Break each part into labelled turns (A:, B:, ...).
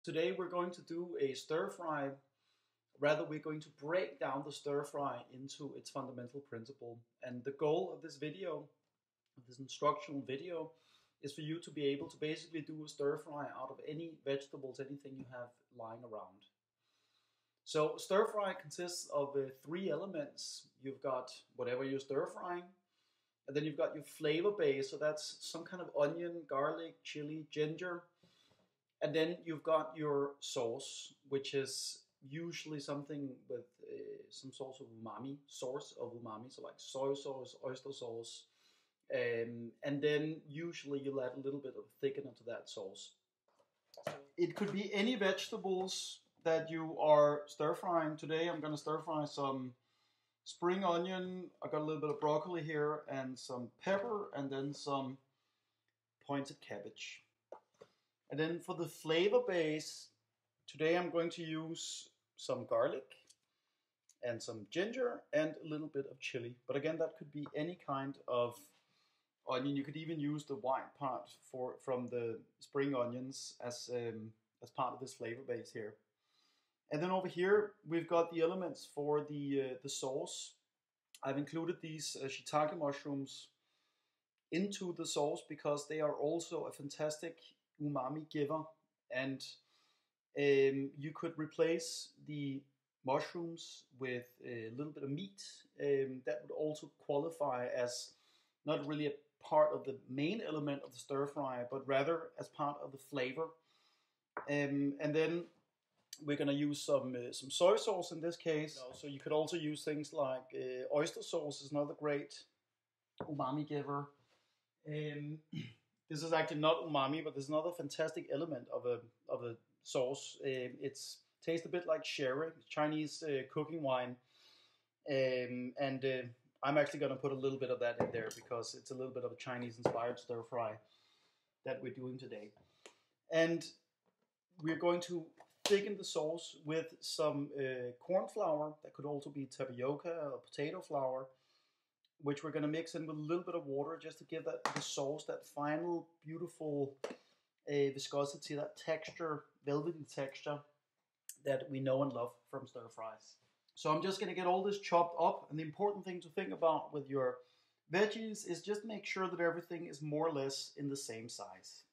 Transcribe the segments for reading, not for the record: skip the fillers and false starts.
A: Today we're going to do a stir fry. Rather, we're going to break down the stir fry into its fundamental principle. And the goal of this video, of this instructional video, is for you to be able to basically do a stir fry out of any vegetables, anything you have lying around. So stir fry consists of three elements. You've got whatever you're stir frying, and then you've got your flavor base, so that's some kind of onion, garlic, chili, ginger. And then you've got your sauce, which is usually something with some source of umami, so like soy sauce, oyster sauce. And then usually you'll add a little bit of thickener to that sauce. It could be any vegetables that you are stir frying. Today I'm going to stir fry some spring onion. I got a little bit of broccoli here and some pepper and then some pointed cabbage. And then for the flavor base, today I'm going to use some garlic and some ginger and a little bit of chili. But again, that could be any kind of onion. You could even use the white part from the spring onions as part of this flavor base here. And then over here, we've got the elements for the sauce. I've included these shiitake mushrooms into the sauce because they are also a fantastic umami giver, and you could replace the mushrooms with a little bit of meat. That would also qualify as not really a part of the main element of the stir fry, but rather as part of the flavor. And then we're going to use some soy sauce in this case. So you could also use things like oyster sauce is another great umami giver. This is actually not umami, but there's another fantastic element of a sauce. It's tastes a bit like sherry, Chinese cooking wine, and I'm actually going to put a little bit of that in there because it's a little bit of a Chinese-inspired stir fry that we're doing today. And we're going to thicken the sauce with some corn flour. That could also be tapioca or potato flour, which we're going to mix in with a little bit of water just to give the sauce that final beautiful viscosity, that texture, velvety texture that we know and love from stir fries. So I'm just going to get all this chopped up, and the important thing to think about with your veggies is just make sure that everything is more or less in the same size.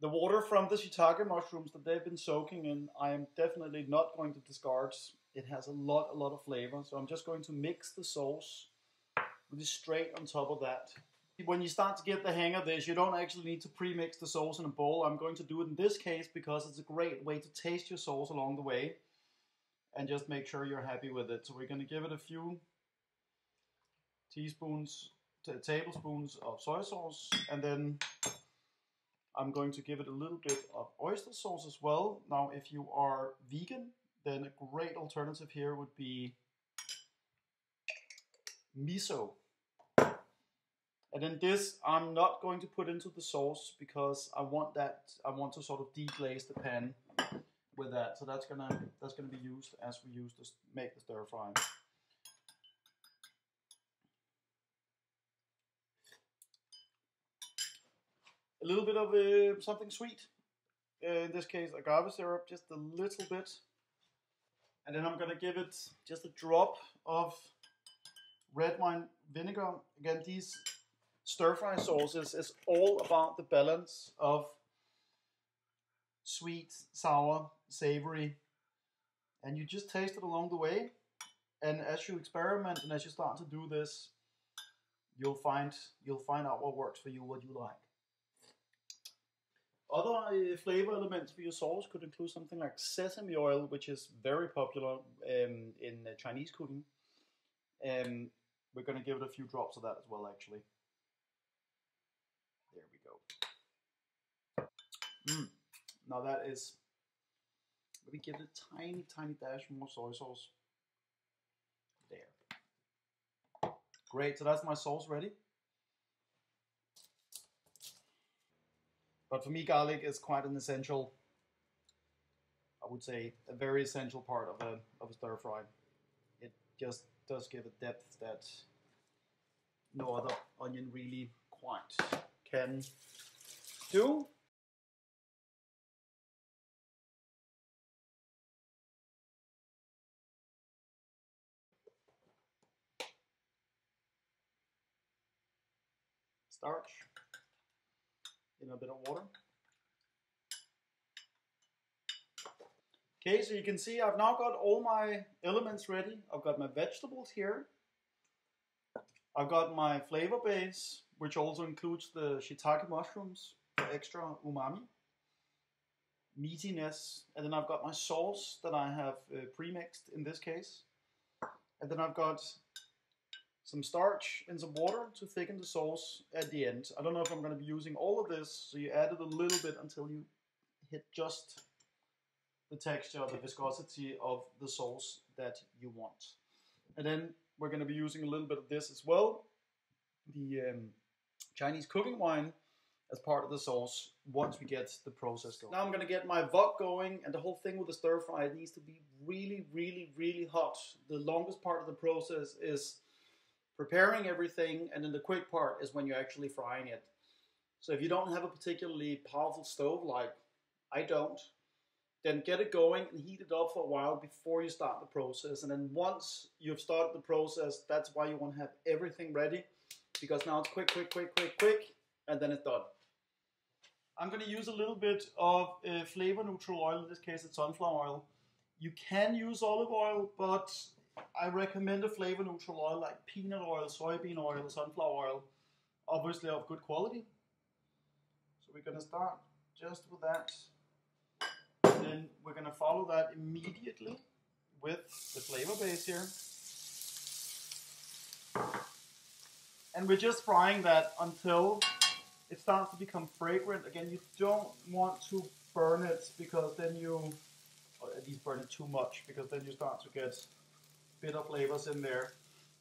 A: The water from the shiitake mushrooms that they've been soaking in, I am definitely not going to discard. It has a lot of flavor. So I'm just going to mix the sauce really straight on top of that. When you start to get the hang of this, you don't actually need to pre-mix the sauce in a bowl. I'm going to do it in this case because it's a great way to taste your sauce along the way and just make sure you're happy with it. So we're going to give it a few tablespoons of soy sauce, and then I'm going to give it a little bit of oyster sauce as well. Now, if you are vegan, then a great alternative here would be miso. And then this, I'm not going to put into the sauce because I want to sort of deglaze the pan with that. So that's gonna be used as we make the stir fry. A little bit of something sweet, in this case agave syrup, just a little bit. And then I'm going to give it just a drop of red wine vinegar. Again, these stir fry sauces is all about the balance of sweet, sour, savory. And you just taste it along the way. And as you experiment and as you start to do this, you'll find out what works for you, what you like. Other flavor elements for your sauce could include something like sesame oil, which is very popular in Chinese cooking. We're going to give it a few drops of that as well, actually. There we go. Now that is, let me give it a tiny dash more soy sauce. There. Great, so that's my sauce ready. But for me, garlic is quite an essential would say, a very essential part of a stir fry. It just does give a depth that no other onion really quite can do. Starch in a bit of water. Okay, so you can see I've now got all my elements ready. I've got my vegetables here. I've got my flavor base, which also includes the shiitake mushrooms for extra umami, meatiness. And then I've got my sauce that I have pre-mixed in this case. And then I've got some starch and some water to thicken the sauce at the end. I don't know if I'm going to be using all of this, so you add it a little bit until you hit just the texture, the viscosity of the sauce that you want. And then we're going to be using a little bit of this as well, the Chinese cooking wine, as part of the sauce once we get the process going. Now I'm going to get my wok going, and the whole thing with the stir fry, it needs to be really, really, really hot. The longest part of the process is preparing everything, and then the quick part is when you're actually frying it. So if you don't have a particularly powerful stove, like I don't, then get it going and heat it up for a while before you start the process. And then once you've started the process, that's why you want to have everything ready, because now it's quick, quick, quick, quick, quick, and then it's done. I'm going to use a little bit of flavor neutral oil. In this case, it's sunflower oil. You can use olive oil, but I recommend a flavor neutral oil like peanut oil, soybean oil, sunflower oil, obviously of good quality. So we're going to start just with that. And then we're going to follow that immediately with the flavor base here. And we're just frying that until it starts to become fragrant. Again, you don't want to burn it, because then you, or at least burn it too much, because then you start to get bitter flavors in there.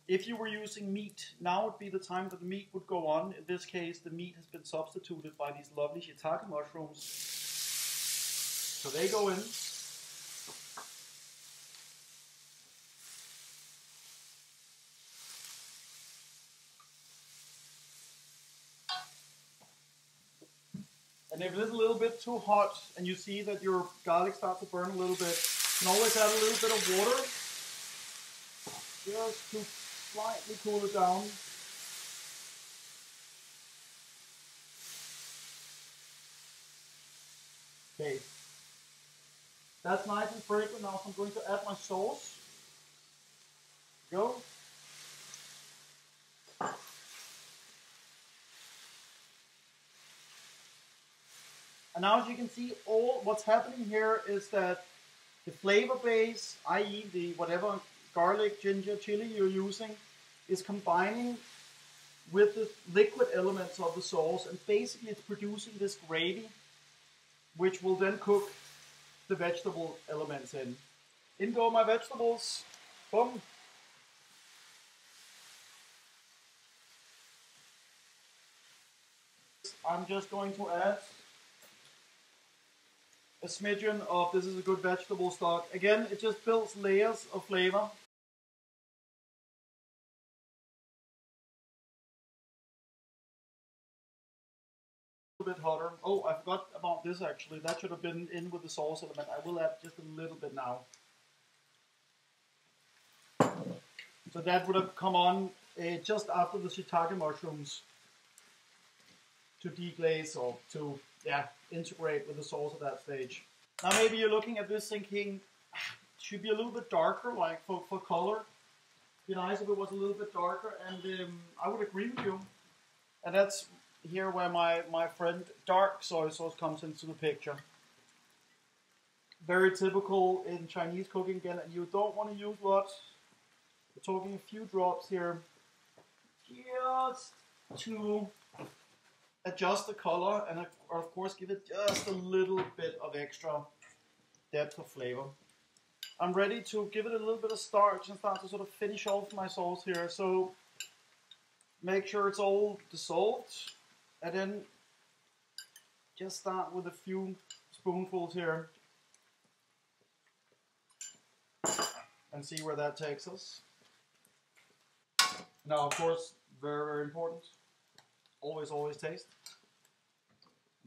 A: If you were using meat, now would be the time that the meat would go on. In this case, the meat has been substituted by these lovely shiitake mushrooms. So they go in. And if it is a little bit too hot and you see that your garlic starts to burn a little bit, you can always add a little bit of water just to slightly cool it down. Okay, that's nice and fragrant. Now I'm going to add my sauce. Go. And now, as you can see, what's happening here is that the flavor base, i.e. the whatever garlic, ginger, chili you're using, is combining with the liquid elements of the sauce, and basically it's producing this gravy, which will then cook the vegetable elements in. In go my vegetables. Boom. I'm just going to add a smidgen of, this is a good vegetable stock. Again, it just builds layers of flavor. A bit hotter. Oh, I forgot about this actually. That should have been in with the sauce element. I will add just a little bit now. So that would have come on just after the shiitake mushrooms to deglaze, or to integrate with the sauce at that stage. Now maybe you're looking at this thinking, it should be a little bit darker, like for color. It'd be nice if it was a little bit darker, and I would agree with you. And that's here where my friend dark soy sauce comes into the picture. Very typical in Chinese cooking again, and you don't want to use lots. We're talking a few drops here, just to adjust the color, and of course give it just a little bit of extra depth of flavor. I'm ready to give it a little bit of starch and start to sort of finish off my sauce here. So make sure it's all dissolved, and then just start with a few spoonfuls here. and see where that takes us. Now, of course, very, very important, always, always taste.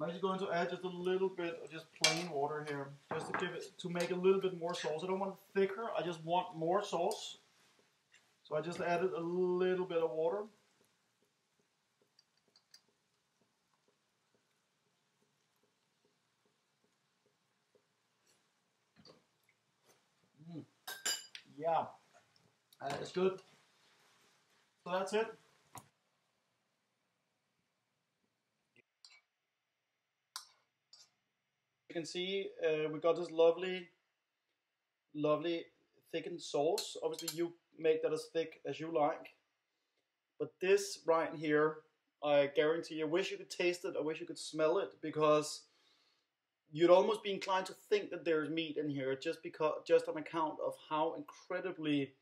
A: I'm actually going to add just a little bit of just plain water here, just to give it, to make a little bit more sauce. I don't want it thicker, I just want more sauce. So I just added a little bit of water. Yeah, it's good. So that's it. You can see we got this lovely, lovely thickened sauce. Obviously, you make that as thick as you like. But this right here, I guarantee you, I wish you could taste it, I wish you could smell it, because you'd almost be inclined to think that there's meat in here just on account of how incredibly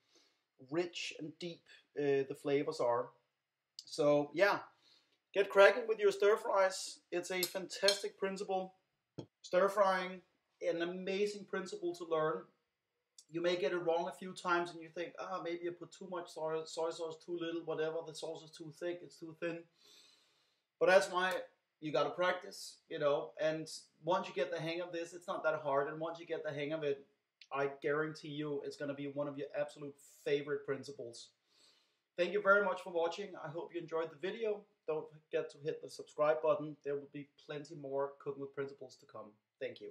A: rich and deep the flavors are. So yeah, get cracking with your stir fries. It's a fantastic principle. Stir frying, an amazing principle to learn. You may get it wrong a few times and you think, maybe I put too much soy sauce, too little, whatever, the sauce is too thick, it's too thin. But that's why you got to practice, and once you get the hang of this, it's not that hard. And once you get the hang of it, I guarantee you it's going to be one of your absolute favorite principles. Thank you very much for watching. I hope you enjoyed the video. Don't forget to hit the subscribe button. There will be plenty more cooking with principles to come. Thank you.